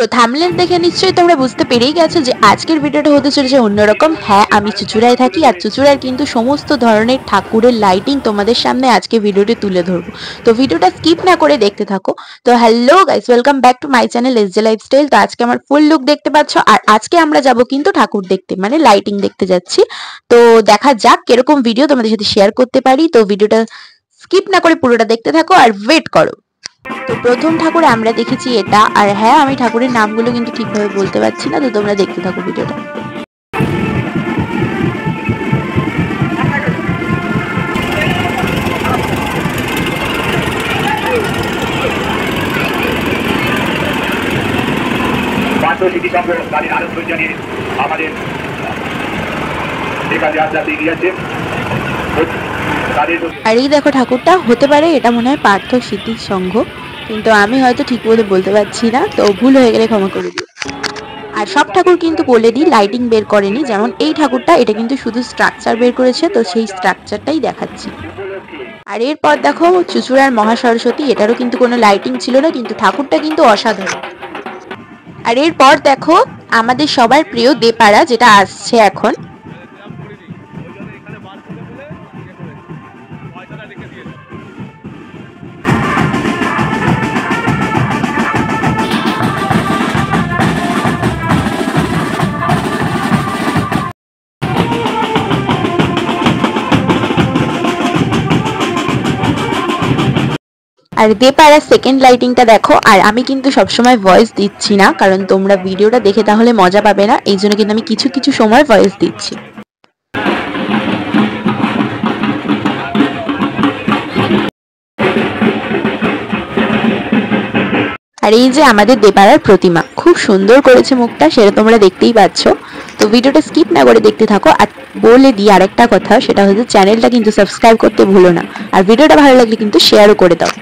তো থাম্বনেল দেখে নিশ্চয়ই তোমরা বুঝতে পেরেই গেছো যে আজকের ভিডিওটা হতে চলেছে অন্যরকম। হ্যাঁ, আমি চুচুড়ায় থাকি আর চুচুড়ার কিন্তু সমস্ত ধরনের ঠাকুরের লাইটিং তোমাদের সামনে আজকে ভিডিওটি তুলে ধরবো। তো ভিডিওটা স্কিপ না করে দেখতে থাকো। তো hello guys, welcome back to my channel SJ lifestyle. তো আজকে আমার ফুল লুক দেখতে পাচ্ছ আর আজকে আমরা যাব কিন্তু ঠাকুর দেখতে, মানে লাইটিং দেখতে যাচ্ছি। তো দেখা যাক কিরকম ভিডিও তোমাদের সাথে শেয়ার করতে পারি। তো ভিডিওটা স্কিপ না করে পুরোটা দেখতে থাকো আর ওয়েট করো। তো প্রথম ঠাকুর আমরা দেখেছি এটা, আর হ্যাঁ আমি ঠাকুরের নামগুলো কিন্তু ঠিকভাবে বলতে পারছি না, তো তোমরা দেখতে থাকো ভিডিওটা। আর এই দেখো ঠাকুরটা, হতে পারে এটা মনে হয় পার্থ স্মৃতি সংঘ, কিন্তু আমি হয়তো ঠিক বলে বলতে পারছি না, তো ভুল হয়ে গেলে ক্ষমা করে দিও। আর সব ঠাকুর কিন্তু বলে দিই লাইটিং বের করেনি, যেমন এই ঠাকুরটা এটা কিন্তু শুধু স্ট্রাকচার বের করেছে, তো সেই স্ট্রাকচারটাই দেখাচ্ছি। আর এরপর দেখো চুচুড়ার মহা সরস্বতী, এটারও কিন্তু কোনো লাইটিং ছিল না, কিন্তু ঠাকুরটা কিন্তু অসাধারণ। আর এরপর দেখো আমাদের সবার প্রিয় দেপাড়া, যেটা আসছে এখন। আর দেপাড়ার সেকেন্ড লাইটিংটা দেখো। আর আমি কিন্তু সবসময় ভয়েস দিচ্ছি না, কারণ তোমরা ভিডিওটা দেখে তাহলে মজা পাবে না, এই জন্য কিন্তু আমি কিছু কিছু সময় ভয়েস দিচ্ছি। আর এই যে আমাদের দেপাড়ার প্রতিমা, খুব সুন্দর করেছে মুখটা, সেটা তোমরা দেখতেই পাচ্ছ। তো ভিডিওটা স্কিপ না করে দেখতে থাকো। আর বলে দিই আরেকটা কথা, সেটা হচ্ছে চ্যানেলটা কিন্তু সাবস্ক্রাইব করতে ভুলো না, আর ভিডিওটা ভালো লাগলে কিন্তু শেয়ারও করে দাও।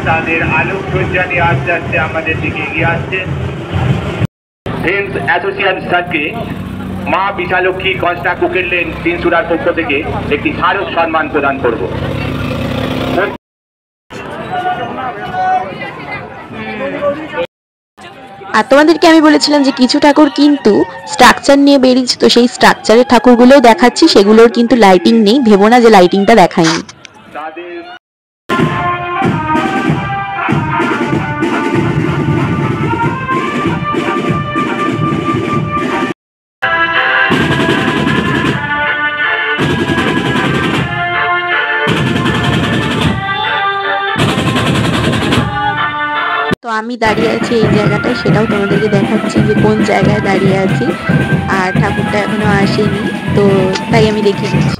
তাদের আলোক সজ্জা নিয়ে আস্তে আস্তে আমাদের দিকে এগিয়ে আসছে। ফ্রেন্ডস অ্যাসোসিয়েশনকে মা বিশালক্ষী কনস্ট্রাক্ট কুকের লেন তিনসুরার পক্ষ থেকে একটি স্মারক সম্মান প্রদান করব। আর তোমাদেরকে আমি বলেছিলাম যে কিছু ঠাকুর কিন্তু স্ট্রাকচার নিয়ে বেরিয়েছে, তো সেই স্ট্রাকচারের ঠাকুরগুলোও দেখাচ্ছি, সেগুলোর কিন্তু লাইটিং নেই, ভেবো না যে লাইটিংটা দেখায়নি। তো আমি দাঁড়িয়ে আছি এই জায়গাটায়, সেটাও তোমাদেরকে দেখাচ্ছি যে কোন জায়গায় দাঁড়িয়ে আছি। আর ঠাকুরটা এখনো আসেনি, তো তাই আমি দেখিয়ে দিচ্ছি।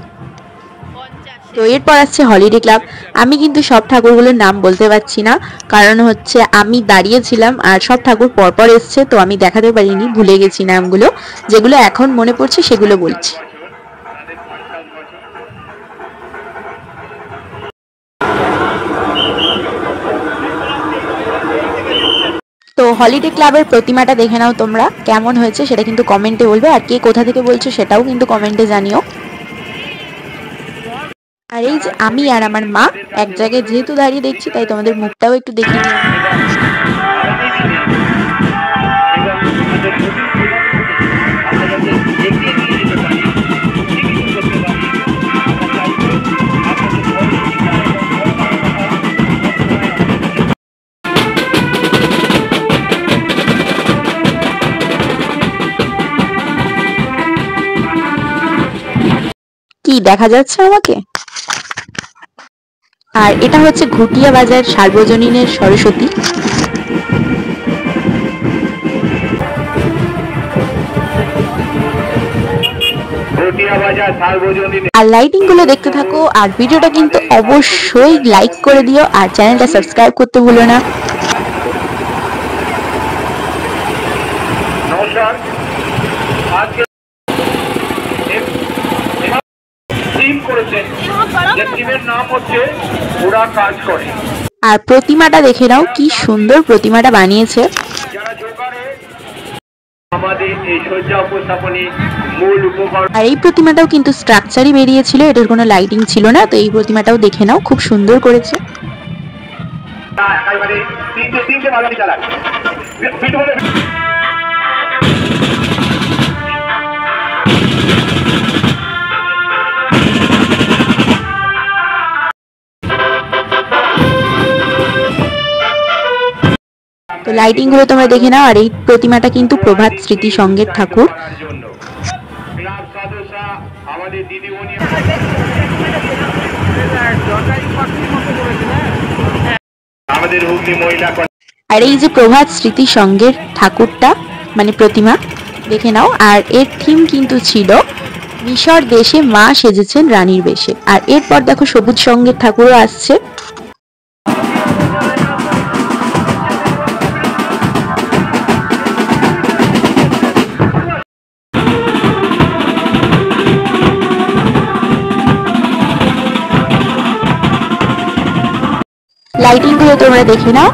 তো এরপর আসছে হলিডে ক্লাব। আমি কিন্তু সব ঠাকুরগুলোর নাম বলতে পারছি না, কারণ হচ্ছে আমি দাঁড়িয়েছিলাম আর সব ঠাকুর পরপর এসছে, তো আমি দেখাতে পারিনি, ভুলে গেছি নামগুলো। যেগুলো এখন মনে পড়ছে সেগুলো বলছি। তো হলিডে ক্লাবের প্রতিমাটা দেখে নাও তোমরা, কেমন হয়েছে সেটা কিন্তু কমেন্টে বলবে, আর কে কোথা থেকে বলছো সেটাও কিন্তু কমেন্টে জানিও। আর এই যে আমি আর আমার মা এক জায়গায় যেহেতু দাঁড়িয়ে দেখছি, তাই তোমাদের মুখটাও একটু দেখিয়ে নিই। কি দেখা যাচ্ছে আমাকে? আর এটা হচ্ছে ঘুটিয়া বাজার সার্বজনীনের সরস্বতী। আর লাইটিং গুলো দেখতে থাকো, আর ভিডিওটা কিন্তু অবশ্যই লাইক করে দিও, আর চ্যানেলটা সাবস্ক্রাইব করতে ভুলো না। নমস্কার। আজকে টিম করেছেন, যে টিমের নাম হচ্ছে ওরা কাজ করে। আর প্রতিমাটা দেখে নাও, কি সুন্দর প্রতিমাটা বানিয়েছে। যারা জোগাড়ে আমাদের এই সজ্জা উপস্থাপনে মূল উপকরণ। আর এই প্রতিমাটাও কিন্তু স্ট্রাকচারই বেরিয়েছিল, এটার কোনো লাইটিং ছিল না। তো এই প্রতিমাটাও দেখে নাও, খুব সুন্দর করেছে। একেবারে তিনটে বাগানি চালাক তো লাইটিং গুলো তোমরা দেখে নাও। আর এই প্রতিমাটা কিন্তু প্রভাত স্মৃতি সংঘের ঠাকুর। ক্লাব সদস্য আমাদের দিদিমণি আমাদের হুগলি মহিলা। আর এই যে প্রভাত স্মৃতি সংঘের ঠাকুরটা মানে প্রতিমা দেখে নাও। আর এর থিম কিন্তু ছিল মিশর দেশে মা সেজেছেন রানীর বেশে। আর এরপর দেখো সবুজ সংঘের ঠাকুরও আসছে। লাইটিং গুলো তোমরা দেখে নাও,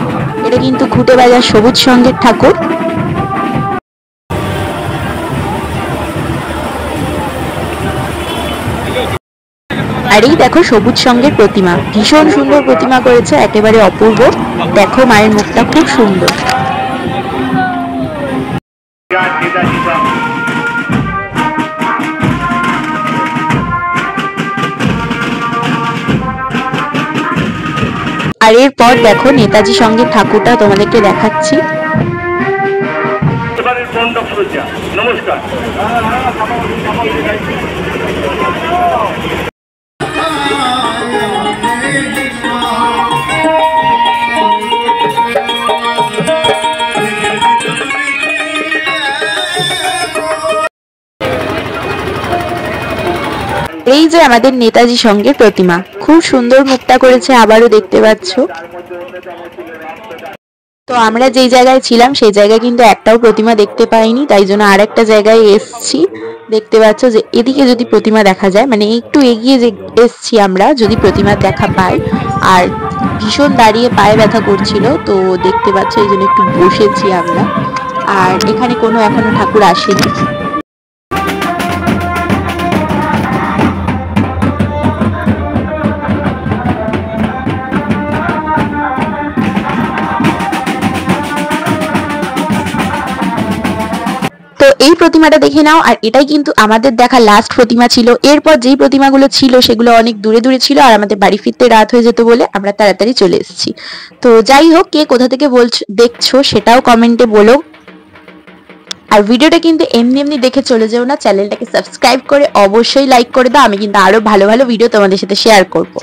এটা কিন্তু ঘুটে বাজার সবুজ সংঘের ঠাকুর। আর এই দেখো সবুজ সংঘের প্রতিমা, ভীষণ সুন্দর প্রতিমা করেছে, একেবারে অপূর্ব। দেখো মায়ের মুখটা খুব সুন্দর। আর এরপর দেখো নেতাজি সংঘের ঠাকুরটা তোমাদেরকে দেখাচ্ছি। নমস্কার। এই যে আমাদের নেতাজি সংঘের প্রতিমা, খুব সুন্দর মুখটা করেছে, আবারও দেখতে পাচ্ছ। তো আমরা যেই জায়গায় ছিলাম সেই জায়গায় কিন্তু একটাও প্রতিমা দেখতে পাইনি, তাই জন্য আর একটা জায়গায় এসছি। দেখতে পাচ্ছ যে এদিকে যদি প্রতিমা দেখা যায়, মানে একটু এগিয়ে যে এসছি আমরা, যদি প্রতিমা দেখা পাই। আর ভীষণ দাঁড়িয়ে পায়ে ব্যথা করছিল, তো দেখতে পাচ্ছ এই জন্য একটু বসেছি আমরা। আর এখানে কোনো এখনো ঠাকুর আসেনি। তো এই প্রতিমাটা দেখে নাও। আর এটাই কিন্তু আমাদের দেখা লাস্ট প্রতিমা ছিল। এরপর যেই প্রতিমাগুলো ছিল সেগুলো অনেক দূরে দূরে ছিল, আর আমাদের বাড়ি ফিরতে রাত হয়ে যেত বলে আমরা তাড়াতাড়ি চলে এসেছি। তো যাই হোক, কে কোথা থেকে দেখছো সেটাও কমেন্টে বলো। আর ভিডিওটা কিন্তু এমনি এমনি দেখে চলে যেও না, চ্যানেলটাকে সাবস্ক্রাইব করে অবশ্যই লাইক করে দাও। আমি কিন্তু আরো ভালো ভালো ভিডিও তোমাদের সাথে শেয়ার করবো।